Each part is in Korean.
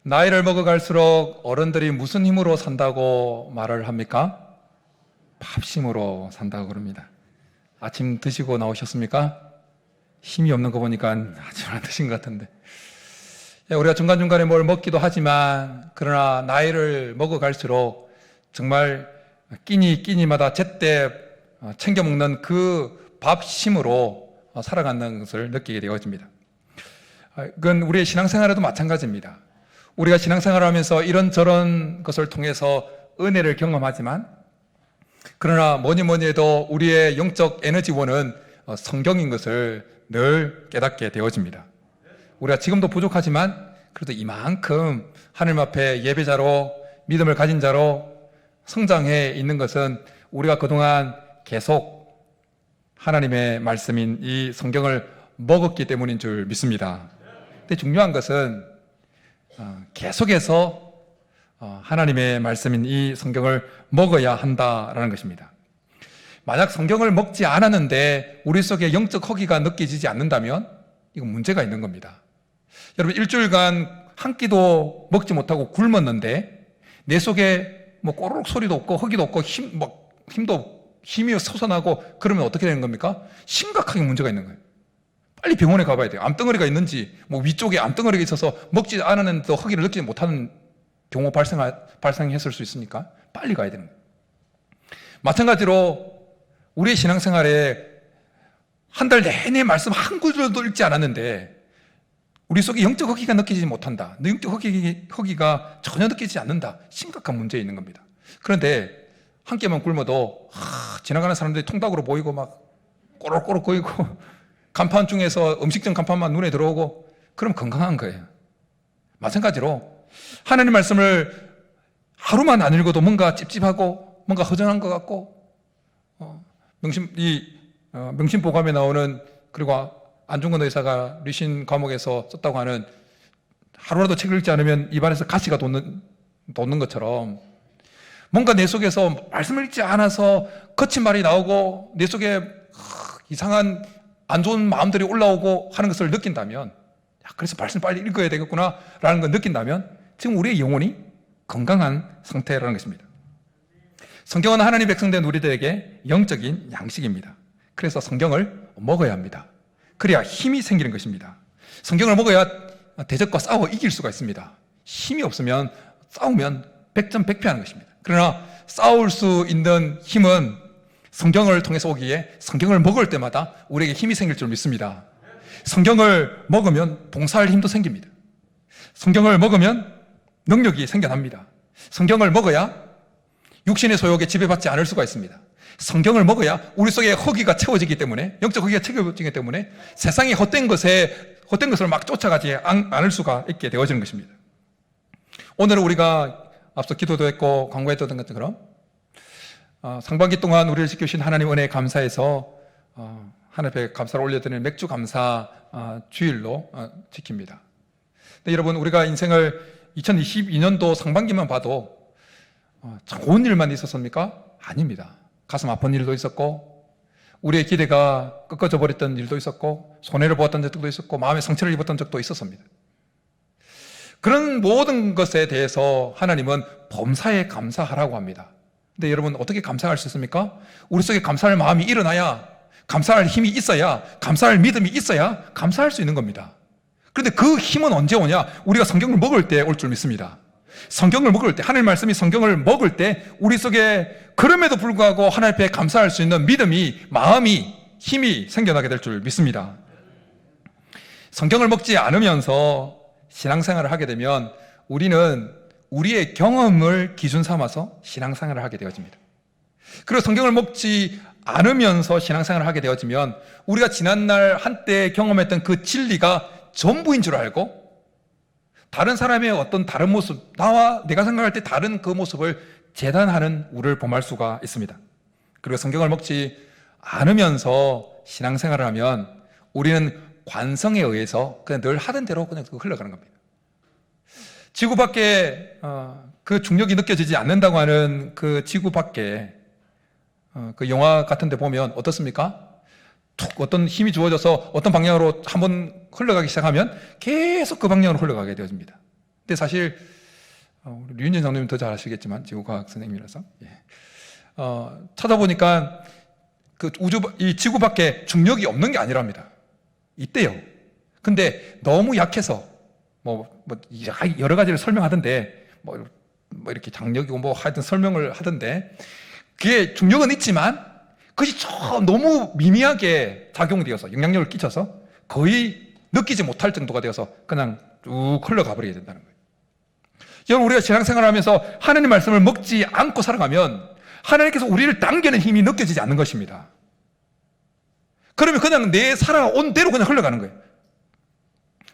나이를 먹어갈수록 어른들이 무슨 힘으로 산다고 말을 합니까? 밥심으로 산다고 그럽니다. 아침 드시고 나오셨습니까? 힘이 없는 거 보니까 아침 안 드신 것 같은데. 우리가 중간중간에 뭘 먹기도 하지만 그러나 나이를 먹어갈수록 정말 끼니마다 제때 챙겨 먹는 그 밥심으로 살아가는 것을 느끼게 되어집니다. 그건 우리의 신앙생활에도 마찬가지입니다. 우리가 신앙생활을 하면서 이런저런 것을 통해서 은혜를 경험하지만 그러나 뭐니 해도 우리의 영적 에너지원은 성경인 것을 늘 깨닫게 되어집니다. 우리가 지금도 부족하지만 그래도 이만큼 하나님 앞에 예배자로 믿음을 가진 자로 성장해 있는 것은 우리가 그동안 계속 하나님의 말씀인 이 성경을 먹었기 때문인 줄 믿습니다. 근데 중요한 것은 계속해서 하나님의 말씀인 이 성경을 먹어야 한다라는 것입니다. 만약 성경을 먹지 않았는데 우리 속에 영적 허기가 느껴지지 않는다면 이건 문제가 있는 겁니다. 여러분, 일주일간 한 끼도 먹지 못하고 굶었는데 내 속에 뭐 꼬르륵 소리도 없고 허기도 없고 힘이 솟아나고 그러면 어떻게 되는 겁니까? 심각하게 문제가 있는 거예요. 빨리 병원에 가봐야 돼요. 암덩어리가 있는지, 뭐 위쪽에 암덩어리가 있어서 먹지 않았는데도 허기를 느끼지 못하는 경우 발생했을 수 있으니까 빨리 가야 되는 거예요. 마찬가지로 우리의 신앙생활에 한 달 내내 말씀 한 구절도 읽지 않았는데 우리 속에 영적 허기가 느끼지 못한다. 영적 허기가 전혀 느끼지 않는다. 심각한 문제 있는 겁니다. 그런데 한 끼만 굶어도 지나가는 사람들이 통닭으로 보이고 막 꼬록꼬록 거리고 간판 중에서 음식점 간판만 눈에 들어오고 그럼 건강한 거예요. 마찬가지로 하나님 말씀을 하루만 안 읽어도 뭔가 찝찝하고 뭔가 허전한 것 같고 명심보감에 나오는 그리고 안중근 의사가 류신 과목에서 썼다고 하는 하루라도 책을 읽지 않으면 입안에서 가시가 돋는 것처럼 뭔가 내 속에서 말씀을 읽지 않아서 거친 말이 나오고 내 속에 이상한 안 좋은 마음들이 올라오고 하는 것을 느낀다면 그래서 말씀 빨리 읽어야 되겠구나 라는 걸 느낀다면 지금 우리의 영혼이 건강한 상태라는 것입니다. 성경은 하나님 백성된 우리들에게 영적인 양식입니다. 그래서 성경을 먹어야 합니다. 그래야 힘이 생기는 것입니다. 성경을 먹어야 대적과 싸워 이길 수가 있습니다. 힘이 없으면 싸우면 백전백패하는 것입니다. 그러나 싸울 수 있는 힘은 성경을 통해서 오기에 성경을 먹을 때마다 우리에게 힘이 생길 줄 믿습니다. 성경을 먹으면 봉사할 힘도 생깁니다. 성경을 먹으면 능력이 생겨납니다. 성경을 먹어야 육신의 소욕에 지배받지 않을 수가 있습니다. 성경을 먹어야 우리 속에 허기가 채워지기 때문에, 영적 허기가 채워지기 때문에 세상의 헛된 것을 막 쫓아가지 않을 수가 있게 되어지는 것입니다. 오늘은 우리가 앞서 기도도 했고 광고했던 것처럼 상반기 동안 우리를 지켜주신 하나님 은혜에 감사해서 하나님 앞에 감사를 올려드리는 맥주 감사 주일로 지킵니다. 근데 여러분, 우리가 인생을 2022년도 상반기만 봐도 좋은 일만 있었습니까? 아닙니다. 가슴 아픈 일도 있었고 우리의 기대가 꺾어져 버렸던 일도 있었고 손해를 보았던 적도 있었고 마음의 상처를 입었던 적도 있었습니다. 그런 모든 것에 대해서 하나님은 범사에 감사하라고 합니다. 근데 여러분, 어떻게 감사할 수 있습니까? 우리 속에 감사할 마음이 일어나야, 감사할 힘이 있어야, 감사할 믿음이 있어야 감사할 수 있는 겁니다. 그런데 그 힘은 언제 오냐? 우리가 성경을 먹을 때 올 줄 믿습니다. 성경을 먹을 때, 하나님의 말씀이 성경을 먹을 때 우리 속에 그럼에도 불구하고 하나님 앞에 감사할 수 있는 믿음이, 마음이, 힘이 생겨나게 될 줄 믿습니다. 성경을 먹지 않으면서 신앙생활을 하게 되면 우리는 우리의 경험을 기준 삼아서 신앙생활을 하게 되어집니다. 그리고 성경을 먹지 않으면서 신앙생활을 하게 되어지면 우리가 지난날 한때 경험했던 그 진리가 전부인 줄 알고 다른 사람의 어떤 다른 모습, 나와 내가 생각할 때 다른 그 모습을 재단하는 우리를 범할 수가 있습니다. 그리고 성경을 먹지 않으면서 신앙생활을 하면 우리는 관성에 의해서 그냥 늘 하던 대로 그냥 흘러가는 겁니다. 지구 밖에 그 중력이 느껴지지 않는다고 하는 그 지구 밖에 그 영화 같은 데 보면 어떻습니까? 툭 어떤 힘이 주어져서 어떤 방향으로 한번 흘러가기 시작하면 계속 그 방향으로 흘러가게 되어집니다. 근데 사실 우리 류윤진 장로님 더 잘 아시겠지만 지구과학 선생님이라서 찾아보니까 이 지구 밖에 중력이 없는 게 아니랍니다. 있대요. 근데 너무 약해서 여러 가지를 설명하던데 이렇게 장력이고 하여튼 설명을 하던데 그게 중력은 있지만 그것이 너무 미미하게 작용되어서 영향력을 끼쳐서 거의 느끼지 못할 정도가 되어서 그냥 쭉 흘러가 버리게 된다는 거예요. 여러분, 우리가 신앙생활을 하면서 하나님 말씀을 먹지 않고 살아가면 하나님께서 우리를 당기는 힘이 느껴지지 않는 것입니다. 그러면 그냥 내 살아온 대로 그냥 흘러가는 거예요.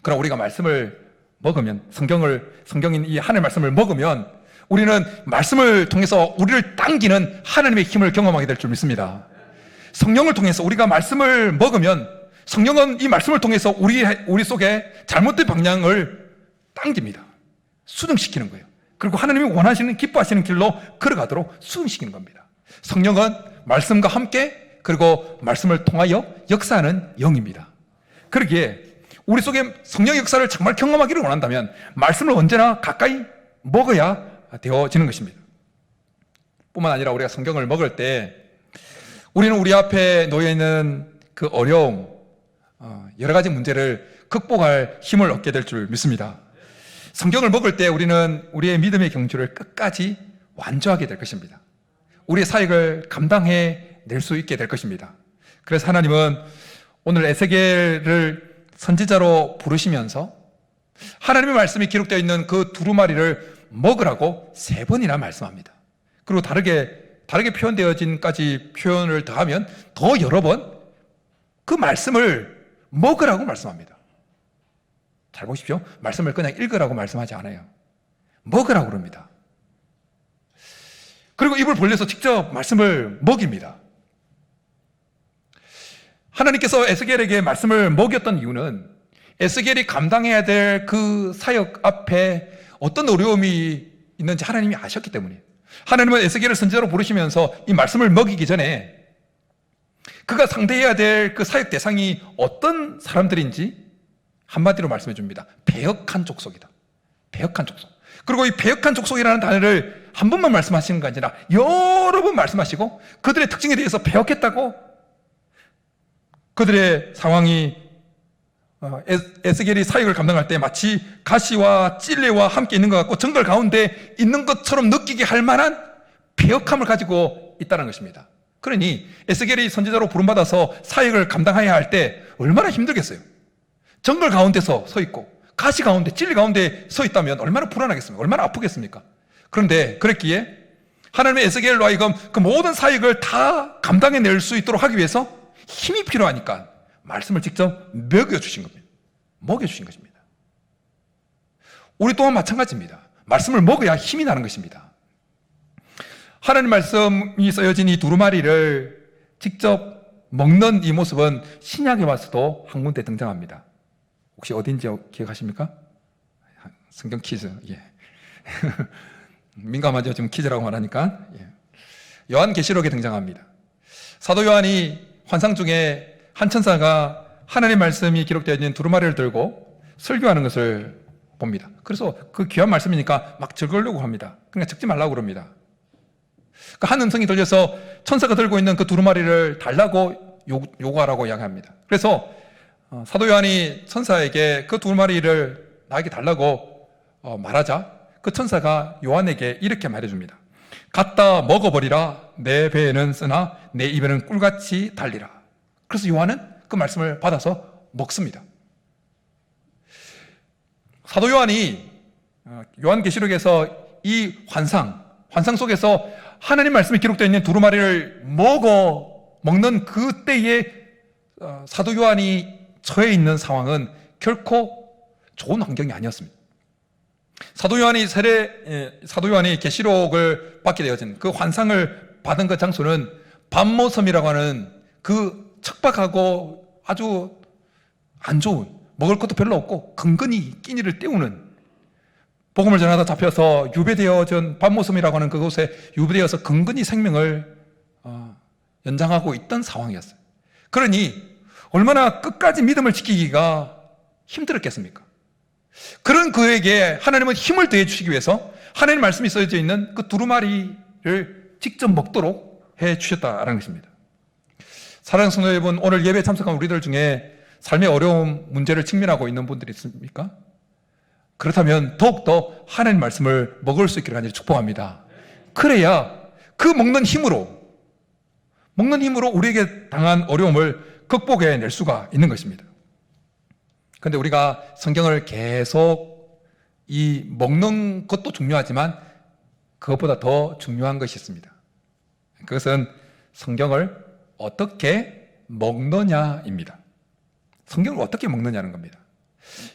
그럼 우리가 말씀을 먹으면, 성경인 이 하나님의 말씀을 먹으면 우리는 말씀을 통해서 우리를 당기는 하나님의 힘을 경험하게 될 줄 믿습니다. 성령을 통해서 우리가 말씀을 먹으면 성령은 이 말씀을 통해서 우리 속에 잘못된 방향을 당깁니다. 수정시키는 거예요. 그리고 하나님이 원하시는, 기뻐하시는 길로 걸어가도록 수정시키는 겁니다. 성령은 말씀과 함께 그리고 말씀을 통하여 역사하는 영입니다. 그러기에 우리 속에 성령의 역사를 정말 경험하기를 원한다면 말씀을 언제나 가까이 먹어야 되어지는 것입니다. 뿐만 아니라 우리가 성경을 먹을 때 우리는 우리 앞에 놓여있는 그 어려움, 여러 가지 문제를 극복할 힘을 얻게 될 줄 믿습니다. 성경을 먹을 때 우리는 우리의 믿음의 경주를 끝까지 완주하게 될 것입니다. 우리의 사역을 감당해 낼 수 있게 될 것입니다. 그래서 하나님은 오늘 에스겔을 선지자로 부르시면서 하나님의 말씀이 기록되어 있는 그 두루마리를 먹으라고 3번이나 말씀합니다. 그리고 다르게 표현되어진까지 표현을 더하면 더 여러 번 그 말씀을 먹으라고 말씀합니다. 잘 보십시오. 말씀을 그냥 읽으라고 말씀하지 않아요. 먹으라고 그럽니다. 그리고 입을 벌려서 직접 말씀을 먹입니다. 하나님께서 에스겔에게 말씀을 먹였던 이유는 에스겔이 감당해야 될 그 사역 앞에 어떤 어려움이 있는지 하나님이 아셨기 때문이에요. 하나님은 에스겔을 선지자로 부르시면서 이 말씀을 먹이기 전에 그가 상대해야 될 그 사역 대상이 어떤 사람들인지 한마디로 말씀해 줍니다. 배역한 족속이다. 배역한 족속. 그리고 이 배역한 족속이라는 단어를 한 번만 말씀하시는 게 아니라 여러 번 말씀하시고 그들의 특징에 대해서 배역했다고, 그들의 상황이 에스겔이 사역을 감당할 때 마치 가시와 찔레와 함께 있는 것 같고 정글 가운데 있는 것처럼 느끼게 할 만한 배역함을 가지고 있다는 것입니다. 그러니 에스겔이 선지자로 부름받아서 사역을 감당해야 할 때 얼마나 힘들겠어요. 정글 가운데서 서 있고 가시 가운데, 찔레 가운데 서 있다면 얼마나 불안하겠습니까? 얼마나 아프겠습니까? 그런데 그랬기에 하나님의 에스겔로 하여금 그 모든 사역을 다 감당해낼 수 있도록 하기 위해서 힘이 필요하니까 말씀을 직접 먹여주신 겁니다. 먹여주신 것입니다. 우리 또한 마찬가지입니다. 말씀을 먹어야 힘이 나는 것입니다. 하나님 말씀이 써여진 이 두루마리를 직접 먹는 이 모습은 신약에 와서도 한 군데 등장합니다. 혹시 어딘지 기억하십니까? 성경 퀴즈. 예. 민감하죠? 지금 퀴즈라고 말하니까. 예. 요한계시록에 등장합니다. 사도 요한이 환상 중에 한 천사가 하나님의 말씀이 기록되어 있는 두루마리를 들고 설교하는 것을 봅니다. 그래서 그 귀한 말씀이니까 막 적으려고 합니다. 그러니까 적지 말라고 그럽니다. 한 음성이 들려서 천사가 들고 있는 그 두루마리를 달라고 요구하라고 이야기합니다. 그래서 사도 요한이 천사에게 그 두루마리를 나에게 달라고 말하자 그 천사가 요한에게 이렇게 말해줍니다. 갖다 먹어버리라. 내 배에는 쓰나 내 입에는 꿀같이 달리라. 그래서 요한은 그 말씀을 받아서 먹습니다. 사도 요한이 요한계시록에서 이 환상 속에서 하나님 말씀이 기록되어 있는 두루마리를 먹는 그때에 사도 요한이 처해 있는 상황은 결코 좋은 환경이 아니었습니다. 사도 요한이 계시록을 받게 되어진 그 환상을 받은 그 장소는 밤모섬이라고 하는 그 척박하고 아주 안 좋은, 먹을 것도 별로 없고 근근히 끼니를 때우는, 복음을 전하다 잡혀서 유배되어진 밤모섬이라고 하는 그곳에 유배되어서 근근히 생명을 연장하고 있던 상황이었어요. 그러니 얼마나 끝까지 믿음을 지키기가 힘들었겠습니까? 그런 그에게 하나님은 힘을 더해 주시기 위해서 하나님 말씀이 써져 있는 그 두루마리를 직접 먹도록 해 주셨다라는 것입니다. 사랑하는 성도 여러분, 오늘 예배에 참석한 우리들 중에 삶의 어려움, 문제를 직면하고 있는 분들이 있습니까? 그렇다면 더욱더 하나님 말씀을 먹을 수 있기를 간절히 축복합니다. 그래야 그 먹는 힘으로 우리에게 당한 어려움을 극복해낼 수가 있는 것입니다. 그런데 우리가 성경을 계속 이 먹는 것도 중요하지만 그것보다 더 중요한 것이 있습니다. 그것은 성경을 어떻게 먹느냐입니다. 성경을 어떻게 먹느냐는 겁니다.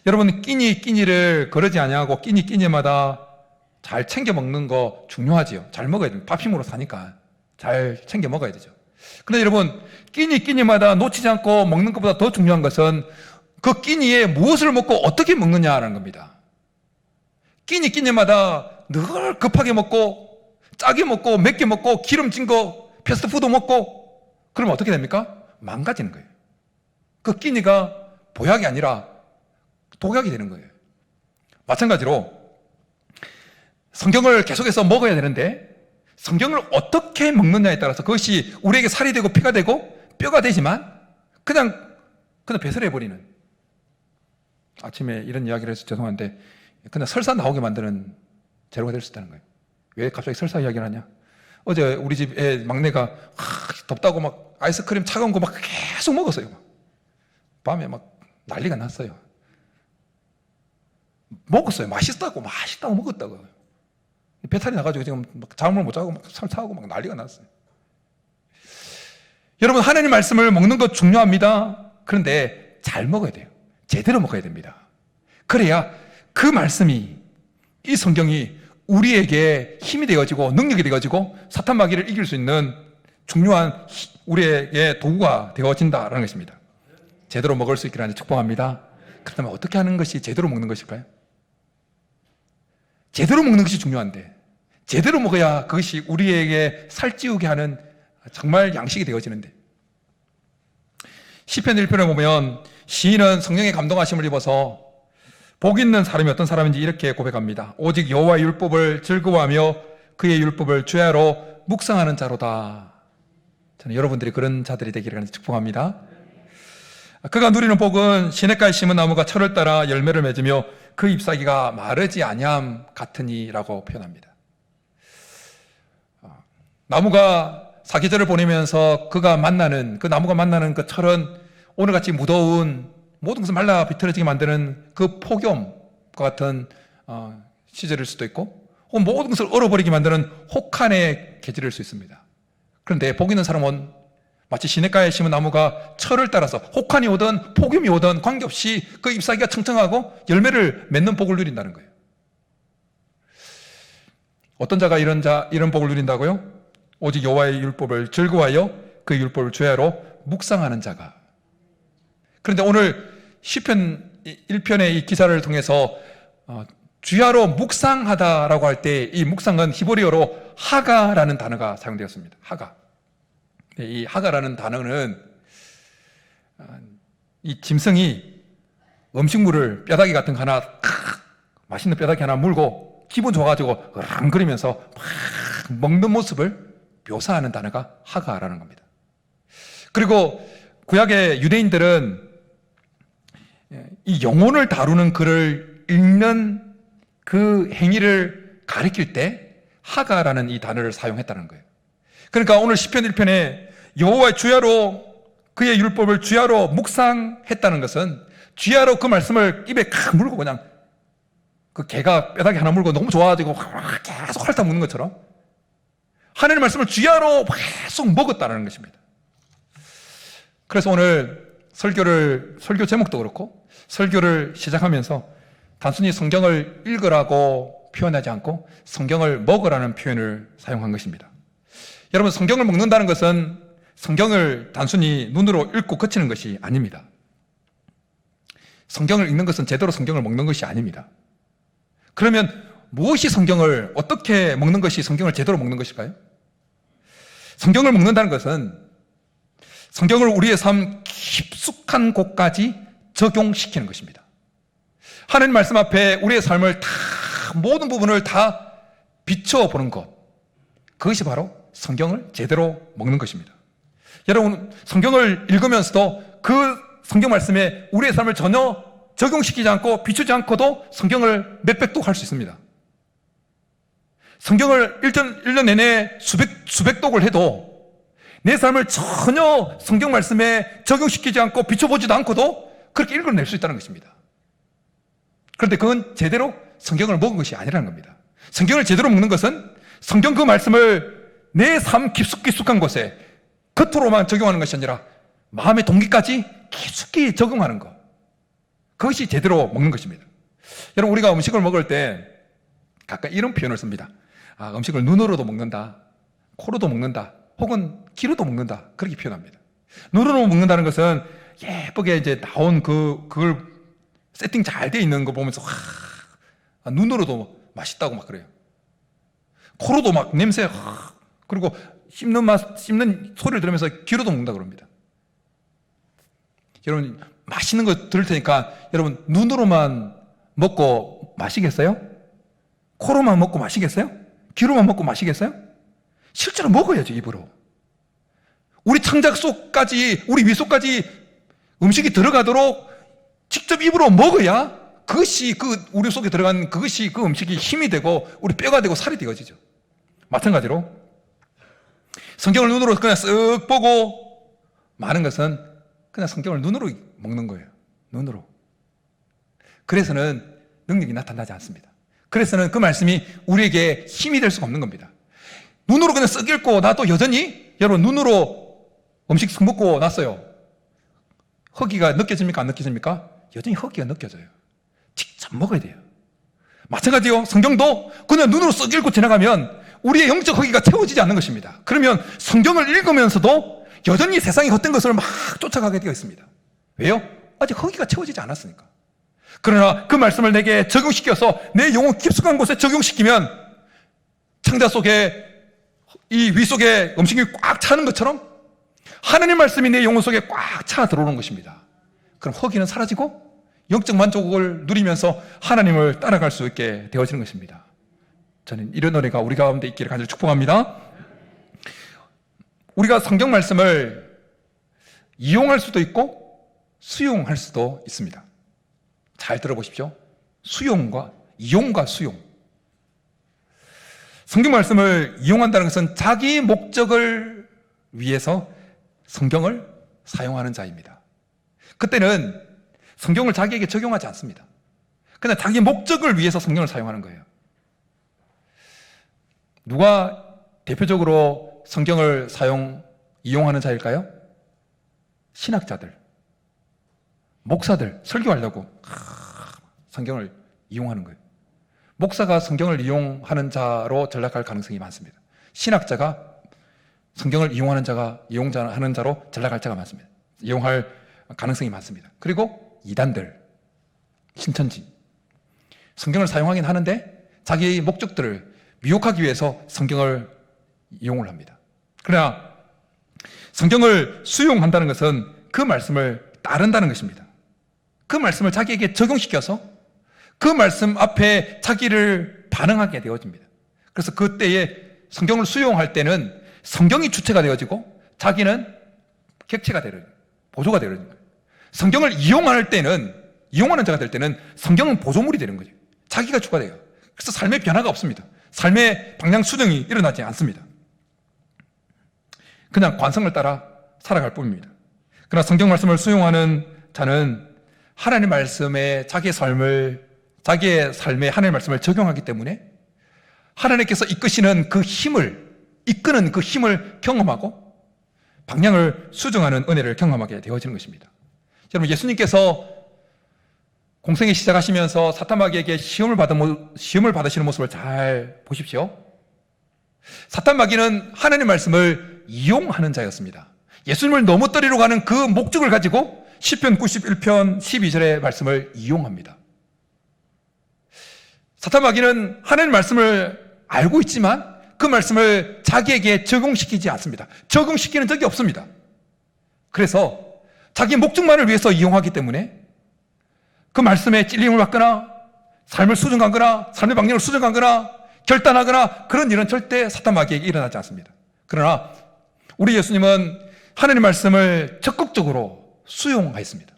여러분, 끼니를 거르지 아니하고 끼니마다 잘 챙겨 먹는 거 중요하지요. 잘 먹어야 됩니다. 밥 힘으로 사니까 잘 챙겨 먹어야 되죠. 그런데 여러분, 끼니마다 놓치지 않고 먹는 것보다 더 중요한 것은 그 끼니에 무엇을 먹고 어떻게 먹느냐라는 겁니다. 끼니마다 늘 급하게 먹고 짜게 먹고 맵게 먹고 기름진 거 패스트푸드 먹고 그러면 어떻게 됩니까? 망가지는 거예요. 그 끼니가 보약이 아니라 독약이 되는 거예요. 마찬가지로 성경을 계속해서 먹어야 되는데 성경을 어떻게 먹느냐에 따라서 그것이 우리에게 살이 되고 피가 되고 뼈가 되지만 그냥 배설해버리는, 아침에 이런 이야기를 해서 죄송한데 그냥 설사 나오게 만드는 재료가 될 수 있다는 거예요. 왜 갑자기 설사 이야기를 하냐? 어제 우리 집 애 막내가 덥다고 막 아이스크림 차가운 거 막 계속 먹었어요. 밤에 막 난리가 났어요. 먹었어요. 맛있다고 먹었다고요. 배탈이 나가지고 지금 막 잠을 못 자고 막 설사하고 막 난리가 났어요. 여러분, 하나님 말씀을 먹는 것 중요합니다. 그런데 잘 먹어야 돼요. 제대로 먹어야 됩니다. 그래야 그 말씀이, 이 성경이 우리에게 힘이 되어지고 능력이 되어지고 사탄 마귀를 이길 수 있는 중요한 우리에게 도구가 되어진다라는 것입니다. 제대로 먹을 수 있기를 축복합니다. 그렇다면 어떻게 하는 것이 제대로 먹는 것일까요? 제대로 먹는 것이 중요한데 제대로 먹어야 그것이 우리에게 살찌우게 하는 정말 양식이 되어지는데, 시편 1편에 보면 시인은 성령의 감동하심을 입어서 복 있는 사람이 어떤 사람인지 이렇게 고백합니다. 오직 여호와의 율법을 즐거워하며 그의 율법을 주야로 묵상하는 자로다. 저는 여러분들이 그런 자들이 되기를 축복합니다. 그가 누리는 복은 시냇가에 심은 나무가 철을 따라 열매를 맺으며 그 잎사귀가 마르지 아니함 같으니라고 표현합니다. 나무가 사계절을 보내면서 그 나무가 만나는 그 철은 오늘같이 무더운 모든 것을 말라 비틀어지게 만드는 그 폭염과 같은 시절일 수도 있고, 혹은 모든 것을 얼어버리게 만드는 혹한의 계절일 수 있습니다. 그런데 복 있는 사람은 마치 시냇가에 심은 나무가 철을 따라서 혹한이 오든 폭염이 오든 관계없이 그 잎사귀가 청청하고 열매를 맺는 복을 누린다는 거예요. 어떤 자가 이런 복을 누린다고요? 오직 여호와의 율법을 즐거워하여 그 율법을 주야로 묵상하는 자가. 그런데 오늘 시편 1편의 이 기사를 통해서 주야로 묵상하다라고 할 때 이 묵상은 히브리어로 하가라는 단어가 사용되었습니다. 하가. 이 하가라는 단어는 이 짐승이 음식물을 뼈다귀 같은 거 하나 맛있는 뼈다귀 하나 물고 기분 좋아가지고 으랑거리면서 막 먹는 모습을 묘사하는 단어가 하가라는 겁니다. 그리고 구약의 유대인들은 이 영혼을 다루는 글을 읽는 그 행위를 가리킬 때 하가라는 이 단어를 사용했다는 거예요. 그러니까 오늘 시편 1편에 여호와의 주야로 그의 율법을 주야로 묵상했다는 것은 주야로 그 말씀을 입에 칵 물고 그냥 그 개가 뼈다귀 하나 물고 너무 좋아가지고 계속 핥아 먹는 것처럼 하나님의 말씀을 주야로 계속 먹었다는 것입니다. 그래서 오늘 설교 제목도 그렇고 설교를 시작하면서 단순히 성경을 읽으라고 표현하지 않고 성경을 먹으라는 표현을 사용한 것입니다. 여러분, 성경을 먹는다는 것은 성경을 단순히 눈으로 읽고 그치는 것이 아닙니다. 성경을 읽는 것은 제대로 성경을 먹는 것이 아닙니다. 그러면 무엇이 성경을 어떻게 먹는 것이 성경을 제대로 먹는 것일까요? 성경을 먹는다는 것은 성경을 우리의 삶 깊숙한 곳까지 적용시키는 것입니다. 하나님 말씀 앞에 우리의 삶을 다, 모든 부분을 다 비춰보는 것, 그것이 바로 성경을 제대로 먹는 것입니다. 여러분, 성경을 읽으면서도 그 성경 말씀에 우리의 삶을 전혀 적용시키지 않고 비추지 않고도 성경을 몇백 독 할 수 있습니다. 성경을 1년 내내 수백 독을 해도 내 삶을 전혀 성경 말씀에 적용시키지 않고 비춰보지도 않고도 그렇게 읽어낼 수 있다는 것입니다. 그런데 그건 제대로 성경을 먹은 것이 아니라는 겁니다. 성경을 제대로 먹는 것은 성경 그 말씀을 내 삶 깊숙한 곳에 겉으로만 적용하는 것이 아니라 마음의 동기까지 깊숙이 적용하는 것, 그것이 제대로 먹는 것입니다. 여러분, 우리가 음식을 먹을 때 가끔 이런 표현을 씁니다. 음식을 눈으로도 먹는다, 코로도 먹는다, 혹은 귀로도 먹는다, 그렇게 표현합니다. 눈으로 먹는다는 것은 예쁘게 이제 나온 그걸 세팅 잘 돼 있는 거 보면서 눈으로도 맛있다고 막 그래요. 코로도 막 냄새, 그리고 씹는 소리를 들으면서 귀로도 먹는다 그럽니다. 여러분, 맛있는 거 들을 테니까 여러분, 눈으로만 먹고 마시겠어요? 코로만 먹고 마시겠어요? 귀로만 먹고 마시겠어요? 실제로 먹어야죠, 입으로. 우리 창작 속까지, 우리 위 속까지 음식이 들어가도록 직접 입으로 먹어야 그것이 우리 속에 들어간 그것이 그 음식이 힘이 되고 우리 뼈가 되고 살이 되어지죠. 마찬가지로 성경을 눈으로 그냥 쓱 보고 마는 것은 그냥 성경을 눈으로 먹는 거예요. 눈으로. 그래서는 능력이 나타나지 않습니다. 그래서는 그 말씀이 우리에게 힘이 될 수가 없는 겁니다. 눈으로 그냥 쓱 읽고 나도 여전히, 여러분, 눈으로 음식 쓱 먹고 났어요. 허기가 느껴집니까? 안 느껴집니까? 여전히 허기가 느껴져요. 직접 먹어야 돼요. 마찬가지요. 성경도 그냥 눈으로 쓱 읽고 지나가면 우리의 영적 허기가 채워지지 않는 것입니다. 그러면 성경을 읽으면서도 여전히 세상의 헛된 것을 막 쫓아가게 되어 있습니다. 왜요? 아직 허기가 채워지지 않았으니까. 그러나 그 말씀을 내게 적용시켜서 내 영혼 깊숙한 곳에 적용시키면 창자 속에 이 위 속에 음식이 꽉 차는 것처럼 하나님 말씀이 내 영혼 속에 꽉 차 들어오는 것입니다. 그럼 허기는 사라지고 영적 만족을 누리면서 하나님을 따라갈 수 있게 되어지는 것입니다. 저는 이런 은혜가 우리 가운데 있기를 간절히 축복합니다. 우리가 성경 말씀을 이용할 수도 있고 수용할 수도 있습니다. 잘 들어보십시오. 이용과 수용. 성경 말씀을 이용한다는 것은 자기 목적을 위해서 성경을 사용하는 자입니다. 그때는 성경을 자기에게 적용하지 않습니다. 그냥 자기 목적을 위해서 성경을 사용하는 거예요. 누가 대표적으로 성경을 이용하는 자일까요? 신학자들, 목사들, 설교하려고 성경을 이용하는 거예요. 목사가 성경을 이용하는 자로 전락할 가능성이 많습니다. 신학자가 성경을 이용하는 자로 전락할 자가 많습니다. 이용할 가능성이 많습니다. 그리고 이단들, 신천지, 성경을 사용하긴 하는데 자기의 목적들을 미혹하기 위해서 성경을 이용을 합니다. 그러나 성경을 수용한다는 것은 그 말씀을 따른다는 것입니다. 그 말씀을 자기에게 적용시켜서 그 말씀 앞에 자기를 반응하게 되어집니다. 그래서 그때에 성경을 수용할 때는 성경이 주체가 되어지고 자기는 객체가 되는, 보조가 되는 거예요. 성경을 이용하는 자가 될 때는 성경은 보조물이 되는 거죠. 자기가 주가 돼요. 그래서 삶의 변화가 없습니다. 삶의 방향 수정이 일어나지 않습니다. 그냥 관성을 따라 살아갈 뿐입니다. 그러나 성경 말씀을 수용하는 자는 하나님 말씀에 자기의 삶의 하나님 말씀을 적용하기 때문에 하나님께서 이끄는 그 힘을 경험하고 방향을 수정하는 은혜를 경험하게 되어지는 것입니다. 여러분, 예수님께서 공생애 시작하시면서 사탄마귀에게 시험을 받으시는 모습을 잘 보십시오. 사탄마귀는 하나님 말씀을 이용하는 자였습니다. 예수님을 넘어뜨리러 가는 그 목적을 가지고 시편 91편 12절의 말씀을 이용합니다. 사탄마귀는 하나님 말씀을 알고 있지만 그 말씀을 자기에게 적용시키지 않습니다. 적용시키는 적이 없습니다. 그래서 자기 목적만을 위해서 이용하기 때문에 그 말씀에 찔림을 받거나 삶을 수정하거나 삶의 방향을 수정하거나 결단하거나 그런 일은 절대 사탄 마귀에게 일어나지 않습니다. 그러나 우리 예수님은 하나님의 말씀을 적극적으로 수용하였습니다.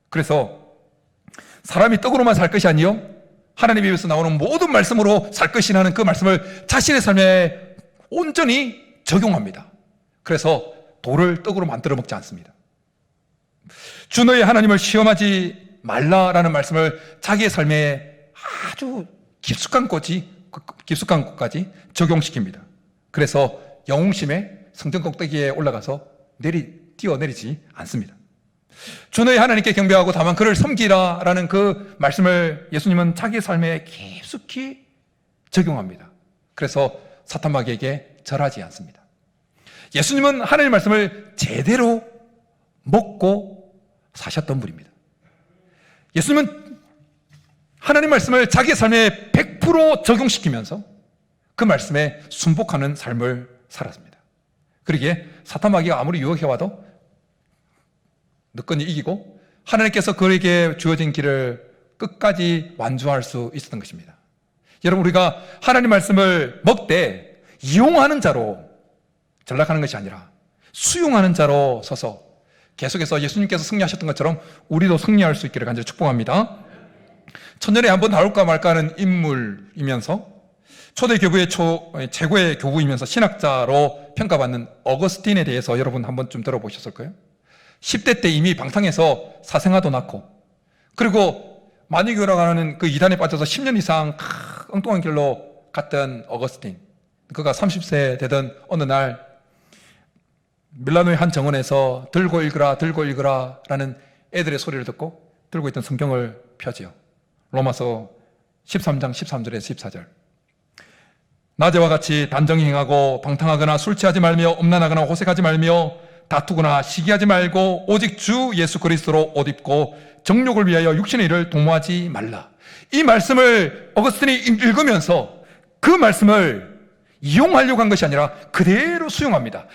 그래서 사람이 떡으로만 살 것이 아니요 하나님의 입에서 나오는 모든 말씀으로 살 것이라는 그 말씀을 자신의 삶에 온전히 적용합니다. 그래서 돌을 떡으로 만들어 먹지 않습니다. 주 너의 하나님을 시험하지 말라라는 말씀을 자기의 삶에 아주 깊숙한 곳까지 적용시킵니다. 그래서 영웅심에 성전 꼭대기에 올라가서 뛰어내리지 않습니다. 주 너의 하나님께 경배하고 다만 그를 섬기라라는 그 말씀을 예수님은 자기의 삶에 깊숙이 적용합니다. 그래서 사탄 마귀에게 절하지 않습니다. 예수님은 하나님의 말씀을 제대로 먹고 사셨던 분입니다. 예수님은 하나님 말씀을 자기의 삶에 100% 적용시키면서 그 말씀에 순복하는 삶을 살았습니다. 그러기에 사탄 마귀가 아무리 유혹해와도 늦건이 이기고 하나님께서 그에게 주어진 길을 끝까지 완주할 수 있었던 것입니다. 여러분, 우리가 하나님 말씀을 먹되 이용하는 자로 전락하는 것이 아니라 수용하는 자로 서서 계속해서 예수님께서 승리하셨던 것처럼 우리도 승리할 수 있기를 간절히 축복합니다. 천년에 한번 다룰까 말까 하는 인물이면서 초대 교부의 최고의 교부이면서 신학자로 평가받는 어거스틴에 대해서 여러분 한 번쯤 들어보셨을 거예요. 10대 때 이미 방탕해서 사생아도 낳고, 그리고 마니교라고 하는 그 이단에 빠져서 10년 이상 엉뚱한 길로 갔던 어거스틴, 그가 30세 되던 어느 날 밀라노의 한 정원에서 들고 읽으라 라는 애들의 소리를 듣고 들고 있던 성경을 펴지요. 로마서 13장 13절에서 14절. 낮에와 같이 단정히 행하고 방탕하거나 술 취하지 말며 음란하거나 호색하지 말며 다투거나 시기하지 말고 오직 주 예수 그리스도로 옷 입고 정욕을 위하여 육신의 일을 도모하지 말라. 이 말씀을 어거스틴이 읽으면서 그 말씀을 이용하려고 한 것이 아니라 그대로 수용합니다.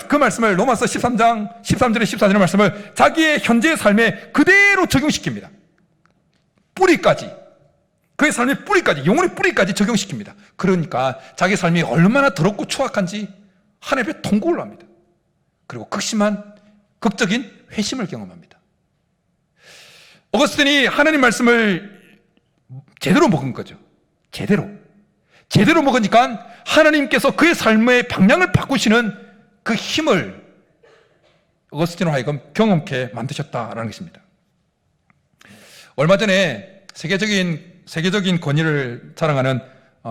그 말씀을 로마서 13장 13절에 14절의 말씀을 자기의 현재의 삶에 그대로 적용시킵니다. 뿌리까지, 그의 삶의 뿌리까지, 영혼의 뿌리까지 적용시킵니다. 그러니까 자기 삶이 얼마나 더럽고 추악한지 하늘에 통곡을 합니다. 그리고 극적인 회심을 경험합니다. 어거스틴이 하나님 말씀을 제대로 먹은 거죠. 제대로 먹으니까 하나님께서 그의 삶의 방향을 바꾸시는 그 힘을 어거스틴으로 하여금 경험케 만드셨다라는 것입니다. 얼마 전에 세계적인 권위를 자랑하는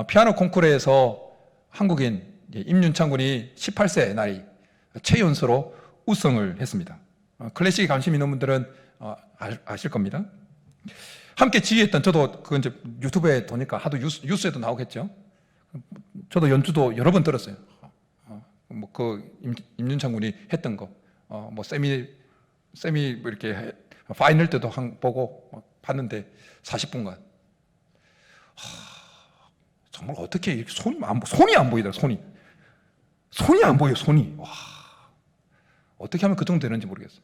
피아노 콩쿠르에서 한국인 임윤창 군이 18세 나이 최연소로 우승을 했습니다. 클래식에 관심 있는 분들은 아실 겁니다. 함께 지휘했던, 저도 그건 이제 유튜브에 보니까 하도 뉴스에도 나오겠죠. 저도 연주도 여러 번 들었어요. 임윤창 군이 했던 거, 세미 이렇게 파이널 때도 보고 봤는데 40분간. 정말 어떻게 이렇게 손이 안 보이더라, 손이 안 보여요, 손이. 와, 어떻게 하면 그 정도 되는지 모르겠어요.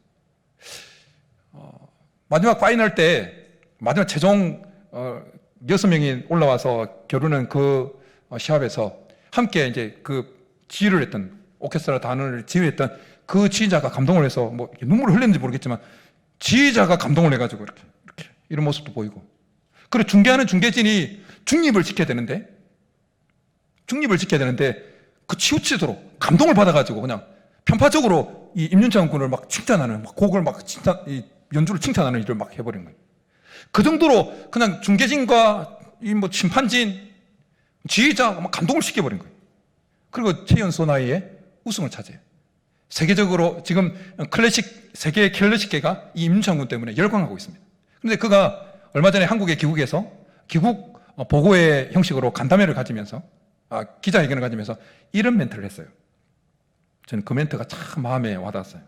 마지막 파이널 때, 마지막 최종 6명이 올라와서 겨루는 그 시합에서 함께 이제 그 지휘를 했던, 오케스트라 단원을 지휘했던 그 지휘자가 감동을 해서 눈물을 흘렸는지 모르겠지만 지휘자가 감동을 해가지고 이렇게 이런 모습도 보이고, 그리고 중계하는 중계진이 중립을 지켜야 되는데 그 치우치도록 감동을 받아가지고 그냥 편파적으로 이 임윤창 군을 막 칭찬하는, 곡을 이 연주를 칭찬하는 일을 막 해버린 거예요. 그 정도로 그냥 중계진과 이 심판진, 지휘자가 막 감동을 시켜버린 거예요. 그리고 최연소 나이에 우승을 차지해요. 세계적으로 지금 세계 클래식계가 이 임윤창 군 때문에 열광하고 있습니다. 그런데 그가 얼마 전에 한국에 귀국 보고회 형식으로 간담회를 가지면서 기자회견을 가지면서 이런 멘트를 했어요. 저는 그 멘트가 참 마음에 와닿았어요.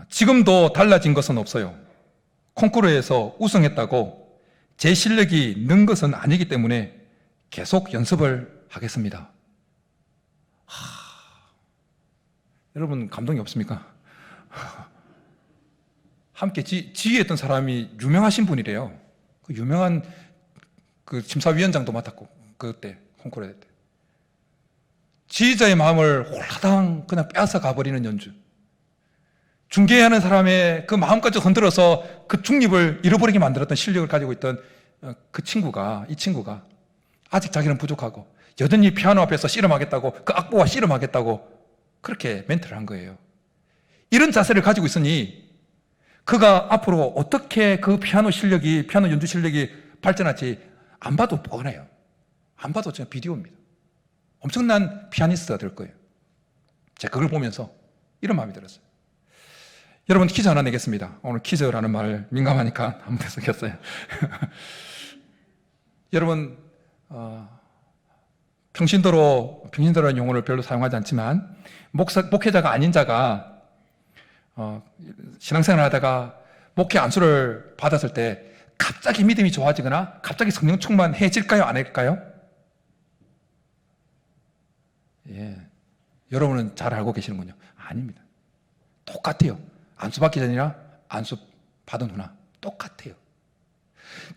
지금도 달라진 것은 없어요. 콩쿠르에서 우승했다고 제 실력이 는 것은 아니기 때문에 계속 연습을 하겠습니다. 여러분 감동이 없습니까? 함께 지휘했던 사람이 유명하신 분이래요. 그 유명한 그 심사위원장도 맡았고, 그때 콩쿠르 때. 지휘자의 마음을 홀라당 그냥 빼앗아 가버리는 연주. 중계하는 사람의 그 마음까지 흔들어서 그 중립을 잃어버리게 만들었던 실력을 가지고 있던 이 친구가 아직 자기는 부족하고 여전히 피아노 앞에서 씨름하겠다고, 그 악보와 씨름하겠다고 그렇게 멘트를 한 거예요. 이런 자세를 가지고 있으니 그가 앞으로 어떻게 그 피아노 연주 실력이 발전할지 안 봐도 뻔해요. 안 봐도 그냥 비디오입니다. 엄청난 피아니스트가 될 거예요. 제가 그걸 보면서 이런 마음이 들었어요. 여러분, 퀴즈 하나 내겠습니다. 오늘 퀴즈라는 말 민감하니까 한번 쓰겠어요. 여러분, 평신도라는 용어를 별로 사용하지 않지만 목회자가 아닌 자가 신앙생활을 하다가 목회 안수를 받았을 때 갑자기 믿음이 좋아지거나 갑자기 성령 충만해질까요? 안 할까요? 예, 여러분은 잘 알고 계시는군요. 아닙니다. 똑같아요. 안수 받기 전이나 안수 받은 후나 똑같아요.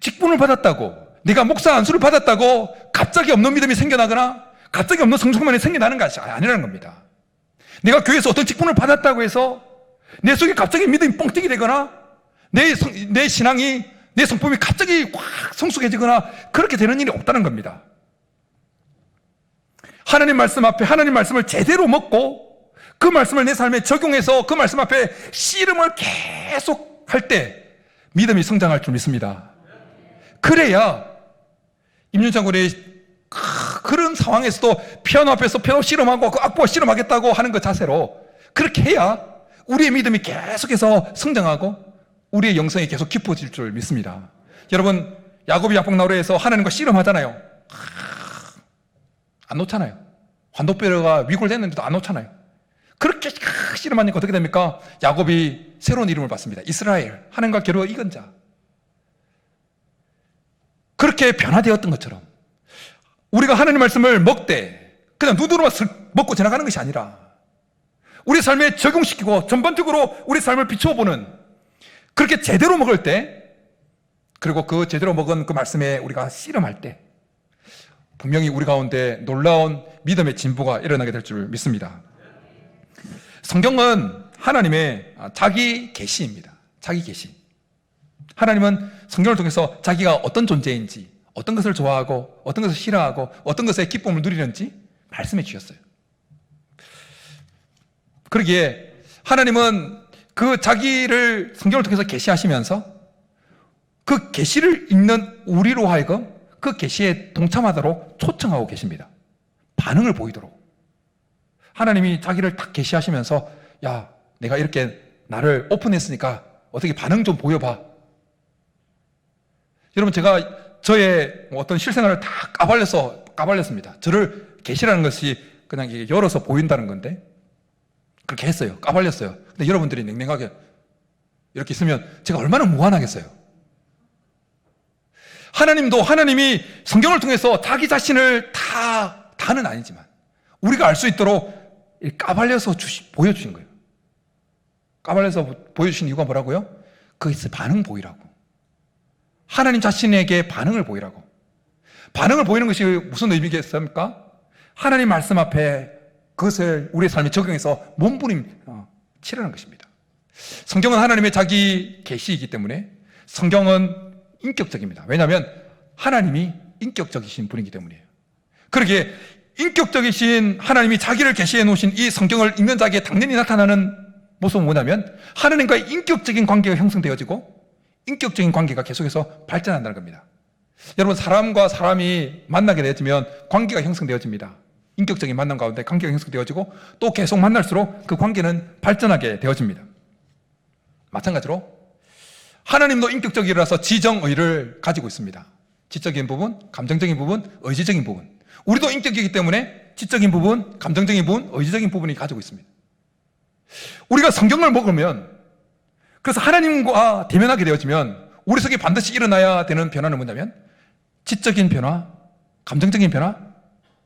직분을 받았다고, 네가 목사 안수를 받았다고 갑자기 없는 믿음이 생겨나거나 갑자기 없는 성숙만이 생겨나는 것이 아니라는 겁니다. 내가 교회에서 어떤 직분을 받았다고 해서 내 속에 갑자기 믿음이 뻥 뛰게 되거나 내 신앙이, 내 성품이 갑자기 확 성숙해지거나 그렇게 되는 일이 없다는 겁니다. 하나님 말씀 앞에 하나님 말씀을 제대로 먹고 그 말씀을 내 삶에 적용해서 그 말씀 앞에 씨름을 계속 할 때 믿음이 성장할 줄 믿습니다. 그래야 임윤장군의 그런 상황에서도 피아노 앞에서 피아노 씨름하고 그 악보와 씨름하겠다고 하는 그 자세로 그렇게 해야 우리의 믿음이 계속해서 성장하고 우리의 영성이 계속 깊어질 줄 믿습니다. 여러분, 야곱이 약복나루에서 하나님과 씨름하잖아요. 안 놓잖아요. 환도뼈가 위골됐는데도 안 놓잖아요. 그렇게 씨름하니까 어떻게 됩니까? 야곱이 새로운 이름을 받습니다. 이스라엘, 하나님과 겨루어 이긴 자. 그렇게 변화되었던 것처럼 우리가 하나님 말씀을 먹되 그냥 눈으로만 먹고 지나가는 것이 아니라 우리 삶에 적용시키고 전반적으로 우리 삶을 비추어보는, 그렇게 제대로 먹을 때, 그리고 그 제대로 먹은 그 말씀에 우리가 씨름할 때 분명히 우리 가운데 놀라운 믿음의 진보가 일어나게 될 줄 믿습니다. 성경은 하나님의 자기 계시입니다. 자기 계시. 하나님은 성경을 통해서 자기가 어떤 존재인지, 어떤 것을 좋아하고 어떤 것을 싫어하고 어떤 것에 기쁨을 누리는지 말씀해 주셨어요. 그러기에 하나님은 그 자기를 성경을 통해서 계시하시면서 그 계시를 읽는 우리로 하여금 그 계시에 동참하도록 초청하고 계십니다. 반응을 보이도록. 하나님이 자기를 딱 계시하시면서, 야, 내가 이렇게 나를 오픈했으니까 어떻게 반응 좀 보여봐. 여러분, 제가 저의 어떤 실생활을 다 까발렸습니다. 저를 계시라는 것이 그냥 열어서 보인다는 건데 그렇게 했어요. 까발렸어요. 근데 여러분들이 냉랭하게 이렇게 있으면 제가 얼마나 무한하겠어요. 하나님도 하나님이 성경을 통해서 자기 자신을 다는 아니지만 우리가 알 수 있도록 까발려서 보여주신 거예요. 까발려서 보여주신 이유가 뭐라고요? 그것의 반응 보이라고. 하나님 자신에게 반응을 보이라고. 반응을 보이는 것이 무슨 의미겠습니까? 하나님 말씀 앞에 그것을 우리의 삶에 적용해서 몸부림 치라는 것입니다. 성경은 하나님의 자기 계시이기 때문에 성경은 인격적입니다. 왜냐하면 하나님이 인격적이신 분이기 때문이에요. 그러기에 인격적이신 하나님이 자기를 계시해 놓으신 이 성경을 읽는 자에게 당연히 나타나는 모습은 뭐냐면 하나님과의 인격적인 관계가 형성되어지고 인격적인 관계가 계속해서 발전한다는 겁니다. 여러분, 사람과 사람이 만나게 되어지면 관계가 형성되어집니다. 인격적인 만남 가운데 관계가 형성되어지고 또 계속 만날수록 그 관계는 발전하게 되어집니다. 마찬가지로 하나님도 인격적이라서 지정의를 가지고 있습니다. 지적인 부분, 감정적인 부분, 의지적인 부분. 우리도 인격이기 때문에 지적인 부분, 감정적인 부분, 의지적인 부분이 가지고 있습니다. 우리가 성경을 먹으면, 그래서 하나님과 대면하게 되어지면 우리 속에 반드시 일어나야 되는 변화는 뭐냐면 지적인 변화, 감정적인 변화,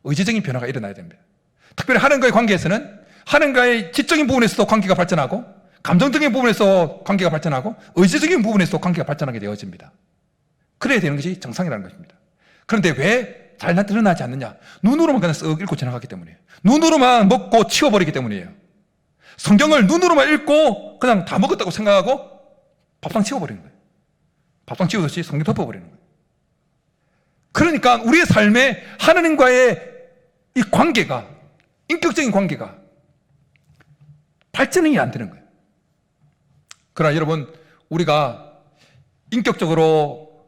의지적인 변화가 일어나야 됩니다. 특별히 하나님과의 관계에서는 하나님과의 지적인 부분에서도 관계가 발전하고 감정적인 부분에서 관계가 발전하고 의지적인 부분에서 관계가 발전하게 되어집니다. 그래야 되는 것이 정상이라는 것입니다. 그런데 왜 잘 드러나지 않느냐? 눈으로만 그냥 쓱 읽고 지나가기 때문이에요. 눈으로만 먹고 치워버리기 때문이에요. 성경을 눈으로만 읽고 그냥 다 먹었다고 생각하고 밥상 치워버리는 거예요. 밥상 치우듯이 성경 덮어버리는 거예요. 그러니까 우리의 삶에 하나님과의 이 관계가, 인격적인 관계가 발전이 안 되는 거예요. 그러나 여러분, 우리가 인격적으로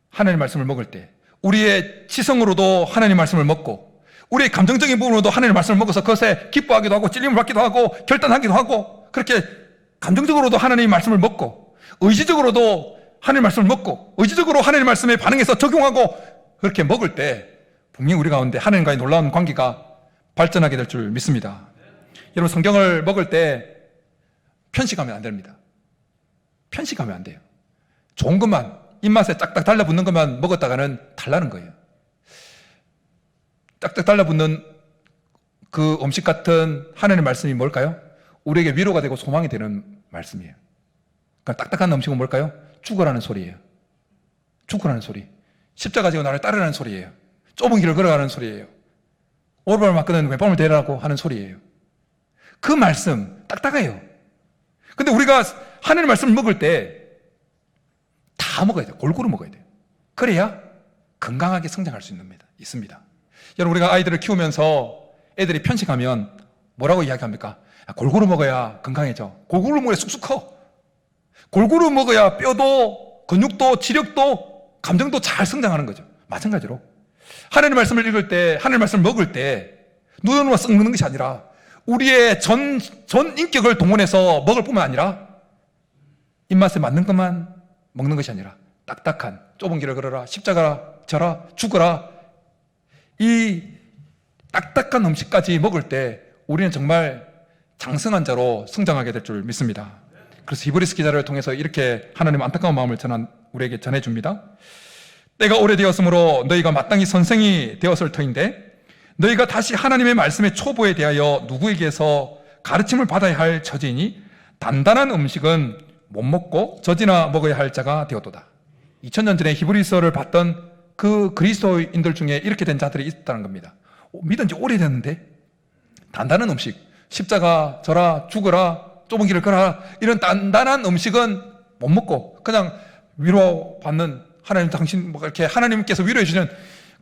하나님의 말씀을 먹을 때, 우리의 지성으로도 하나님의 말씀을 먹고, 우리의 감정적인 부분으로도 하나님의 말씀을 먹어서 그것에 기뻐하기도 하고 찔림을 받기도 하고 결단하기도 하고, 그렇게 감정적으로도 하나님의 말씀을 먹고, 의지적으로도 하나님의 말씀을 먹고, 의지적으로 하나님의 말씀에 반응해서 적용하고, 그렇게 먹을 때 분명히 우리 가운데 하나님과의 놀라운 관계가 발전하게 될 줄 믿습니다. 여러분, 성경을 먹을 때 편식하면 안 됩니다. 편식하면 안 돼요. 좋은 것만, 입맛에 딱딱 달라붙는 것만 먹었다가는 탈나는 거예요. 딱딱 달라붙는 그 음식 같은 하나님의 말씀이 뭘까요? 우리에게 위로가 되고 소망이 되는 말씀이에요. 그러니까 딱딱한 음식은 뭘까요? 죽으라는 소리예요. 죽으라는 소리. 십자가 지고 나를 따르라는 소리예요. 좁은 길을 걸어가는 소리예요. 오르발 맞거든 왼발을 대라고 하는 소리예요. 그 말씀 딱딱해요. 근데 우리가 하나님의 말씀을 먹을 때 다 먹어야 돼요. 골고루 먹어야 돼요. 그래야 건강하게 성장할 수 있습니다. 여러분, 우리가 아이들을 키우면서 애들이 편식하면 뭐라고 이야기합니까? 골고루 먹어야 건강해져. 골고루 먹어야 쑥쑥 커. 골고루 먹어야 뼈도 근육도 지력도 감정도 잘 성장하는 거죠. 마찬가지로 하나님의 말씀을 읽을 때, 하나님의 말씀을 먹을 때 눈으로만 썩 먹는 것이 아니라 우리의 전 인격을 동원해서 먹을 뿐만 아니라 입맛에 맞는 것만 먹는 것이 아니라 딱딱한 좁은 길을 걸어라, 십자가라, 져라, 죽어라, 이 딱딱한 음식까지 먹을 때 우리는 정말 장성한 자로 성장하게 될 줄 믿습니다. 그래서 히브리서 기자를 통해서 이렇게 하나님의 안타까운 마음을 우리에게 전해줍니다. 때가 오래되었으므로 너희가 마땅히 선생이 되었을 터인데 너희가 다시 하나님의 말씀의 초보에 대하여 누구에게서 가르침을 받아야 할 처지이니 단단한 음식은 못 먹고 젖이나 먹어야 할 자가 되었도다. 2000년 전에 히브리서를 봤던 그 그리스도인들 중에 이렇게 된 자들이 있다는 겁니다. 믿은 지 오래됐는데 단단한 음식, 십자가 져라, 죽어라, 좁은 길을 걸어라, 이런 단단한 음식은 못 먹고 그냥 위로받는, 하나님 당신 뭐 이렇게 하나님께서 위로해 주시는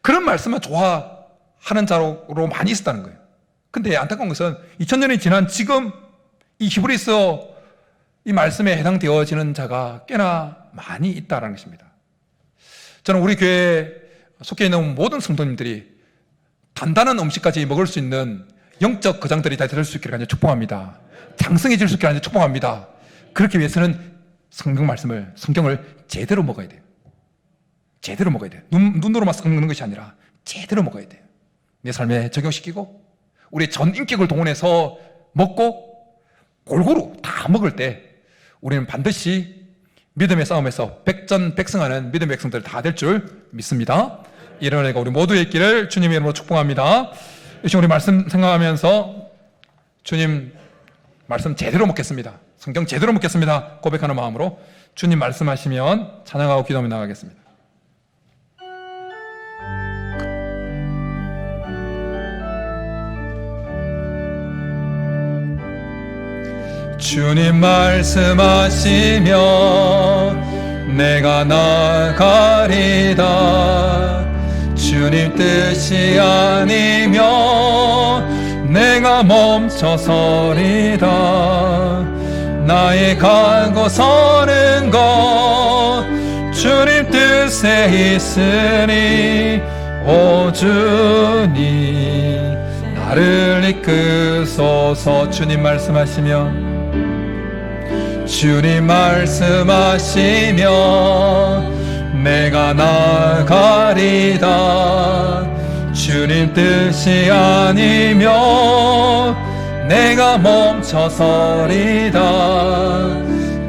그런 말씀만 좋아하는 자로 많이 있었다는 거예요. 근데 안타까운 것은 2000년이 지난 지금 이 히브리서 이 말씀에 해당되어지는 자가 꽤나 많이 있다는 것입니다. 저는 우리 교회에 속해 있는 모든 성도님들이 단단한 음식까지 먹을 수 있는 영적 거장들이 다 될 수 있기를 축복합니다. 장성해질 수 있기를 축복합니다. 그렇기 위해서는 성경을 제대로 먹어야 돼요. 제대로 먹어야 돼요. 눈으로만 썩 먹는 것이 아니라 제대로 먹어야 돼요. 내 삶에 적용시키고 우리의 전 인격을 동원해서 먹고 골고루 다 먹을 때 우리는 반드시 믿음의 싸움에서 백전백승하는 믿음의 백성들 다 될 줄 믿습니다. 이런 은혜가 우리 모두의 있기를 주님의 이름으로 축복합니다. 이 시간 우리 말씀 생각하면서 주님 말씀 제대로 먹겠습니다. 성경 제대로 먹겠습니다. 고백하는 마음으로 주님 말씀하시면 찬양하고 기도하며 나가겠습니다. 주님 말씀하시면 내가 나가리다. 주님 뜻이 아니면 내가 멈춰서리다. 나의 가고 서는 것 주님 뜻에 있으니 오 주님 나를 이끄소서. 주님 말씀하시면 주님 말씀하시면 내가 나가리다. 주님 뜻이 아니면 내가 멈춰서리다.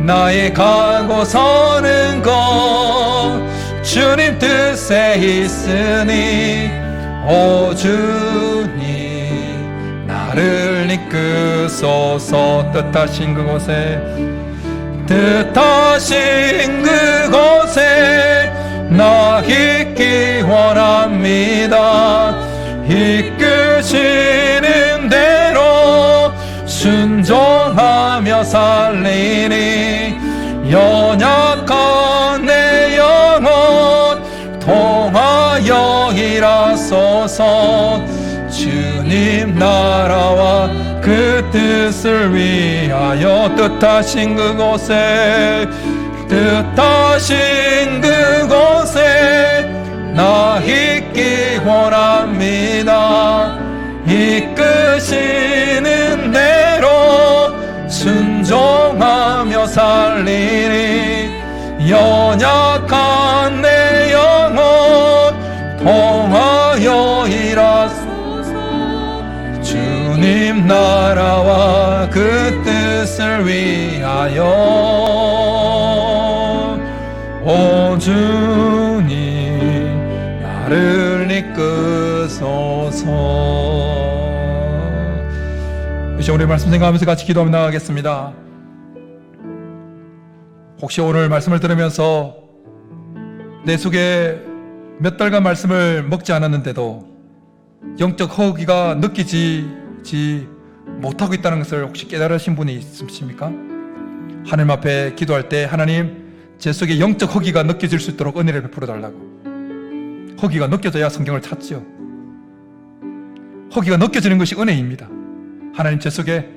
나의 가고 서는 것 주님 뜻에 있으니 오 주님 나를 나를 이끄소서. 뜻하신 그곳에 나 있기 원합니다. 이끄시는 대로 순종하며 살리니 연약한 내 영혼 통하여 일하소서. 주님 나라와 그 뜻을 위하여 뜻하신 그곳에 나 있기 원합니다. 이끄시는 대로 순종하며 살리니 연약한 내 영혼 통하여 일하소서. 주님 나라와 그 뜻을 위하여 오 주님 나를 이끄소서. 이제 오늘 말씀 생각하면서 같이 기도하며 나가겠습니다. 혹시 오늘 말씀을 들으면서 내 속에 몇 달간 말씀을 먹지 않았는데도 영적 허기가 느끼지 못하고 있다는 것을 혹시 깨달으신 분이 있으십니까? 하나님 앞에 기도할 때 하나님 제 속에 영적 허기가 느껴질 수 있도록 은혜를 베풀어 달라고. 허기가 느껴져야 성경을 찾죠. 허기가 느껴지는 것이 은혜입니다. 하나님 제 속에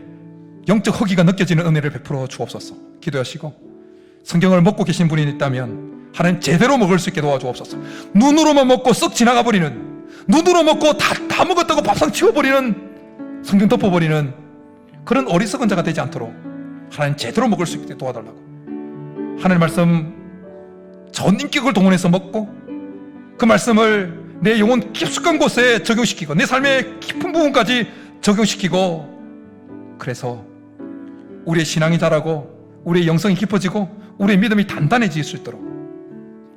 영적 허기가 느껴지는 은혜를 베풀어 주옵소서. 기도하시고 성경을 먹고 계신 분이 있다면 하나님 제대로 먹을 수 있게 도와주옵소서. 눈으로만 먹고 썩 지나가 버리는, 눈으로 먹고 다 먹었다고 밥상 치워버리는, 성경 덮어버리는 그런 어리석은 자가 되지 않도록 하나님 제대로 먹을 수 있게 도와달라고. 하나님 말씀 전 인격을 동원해서 먹고 그 말씀을 내 영혼 깊숙한 곳에 적용시키고 내 삶의 깊은 부분까지 적용시키고, 그래서 우리의 신앙이 자라고 우리의 영성이 깊어지고 우리의 믿음이 단단해질 수 있도록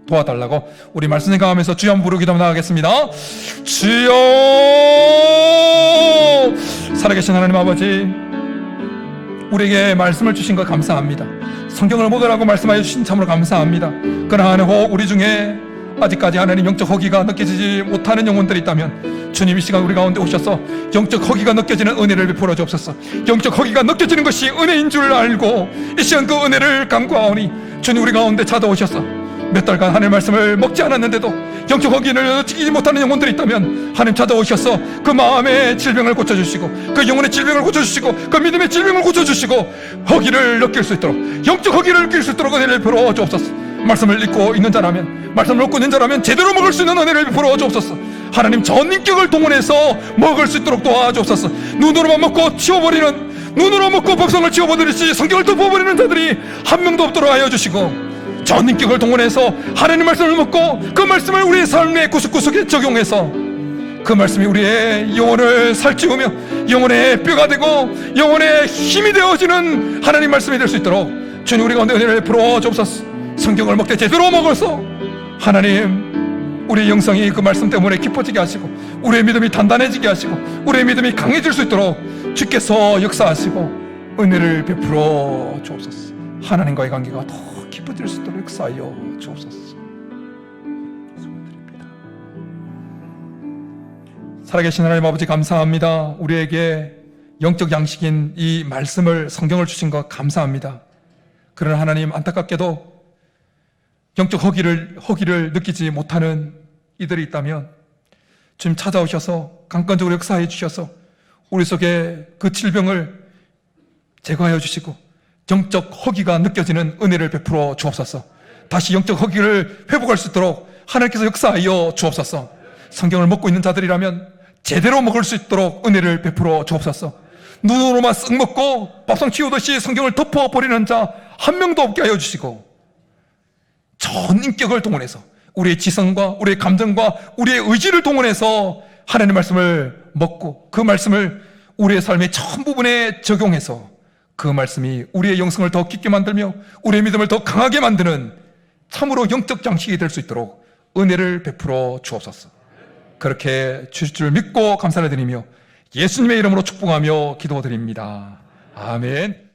도와달라고 우리 말씀 생각하면서 주여 한번 부르기도 나가겠습니다. 주여, 살아계신 하나님 아버지, 우리에게 말씀을 주신 것 감사합니다. 성경을 먹으라고 말씀하여 주신 참으로 감사합니다. 그러나 하나님 우리 중에 아직까지 하나님 영적 허기가 느껴지지 못하는 영혼들이 있다면 주님 이 시간 우리 가운데 오셔서 영적 허기가 느껴지는 은혜를 베풀어 주옵소서. 영적 허기가 느껴지는 것이 은혜인 줄 알고 이 시간 그 은혜를 간구하오니 주님 우리 가운데 찾아오셔서 몇 달간 하나님 말씀을 먹지 않았는데도 영적 허기를 느끼지 못하는 영혼들이 있다면 하나님 찾아오셔서 그 마음의 질병을 고쳐주시고 그 영혼의 질병을 고쳐주시고 그 믿음의 질병을 고쳐주시고 허기를 느낄 수 있도록, 영적 허기를 느낄 수 있도록 은혜를 베풀어 주옵소서. 말씀을 읽고 있는 자라면, 말씀을 읽고 있는 자라면 제대로 먹을 수 있는 은혜를 베풀어 주옵소서. 하나님 전 인격을 동원해서 먹을 수 있도록 도와주옵소서. 눈으로만 먹고 치워버리는, 눈으로 먹고 법성을 치워버리듯이 성경을 덮어버리는 자들이 한 명도 없도록 하여 주시고, 전 인격을 동원해서 하나님 말씀을 먹고 그 말씀을 우리의 삶의 구석구석에 적용해서 그 말씀이 우리의 영혼을 살찌우며 영혼의 뼈가 되고 영혼의 힘이 되어지는 하나님 말씀이 될 수 있도록 주님 우리 가운데 은혜를 베풀어 주옵소서. 성경을 먹되 제대로 먹어서 하나님 우리의 영성이 그 말씀 때문에 깊어지게 하시고 우리의 믿음이 단단해지게 하시고 우리의 믿음이 강해질 수 있도록 주께서 역사하시고 은혜를 베풀어 주옵소서. 하나님과의 관계가 더 깊어질 수 있도록 역사하여 주옵소서. 소원드립니다. 살아계신 하나님 아버지 감사합니다. 우리에게 영적 양식인 이 말씀을, 성경을 주신 것 감사합니다. 그러나 하나님 안타깝게도 영적 허기를 느끼지 못하는 이들이 있다면 주님 찾아오셔서 강건적으로 역사해 주셔서 우리 속에 그 질병을 제거하여 주시고 영적 허기가 느껴지는 은혜를 베풀어 주옵소서. 다시 영적 허기를 회복할 수 있도록 하나님께서 역사하여 주옵소서. 성경을 먹고 있는 자들이라면 제대로 먹을 수 있도록 은혜를 베풀어 주옵소서. 눈으로만 쓱 먹고 밥상 치우듯이 성경을 덮어버리는 자 한 명도 없게 하여 주시고 전 인격을 동원해서 우리의 지성과 우리의 감정과 우리의 의지를 동원해서 하나님의 말씀을 먹고 그 말씀을 우리의 삶의 전 부분에 적용해서 그 말씀이 우리의 영성을 더 깊게 만들며 우리의 믿음을 더 강하게 만드는 참으로 영적 장식이 될 수 있도록 은혜를 베풀어 주옵소서. 그렇게 주실 줄 믿고 감사를 드리며 예수님의 이름으로 축복하며 기도드립니다. 아멘.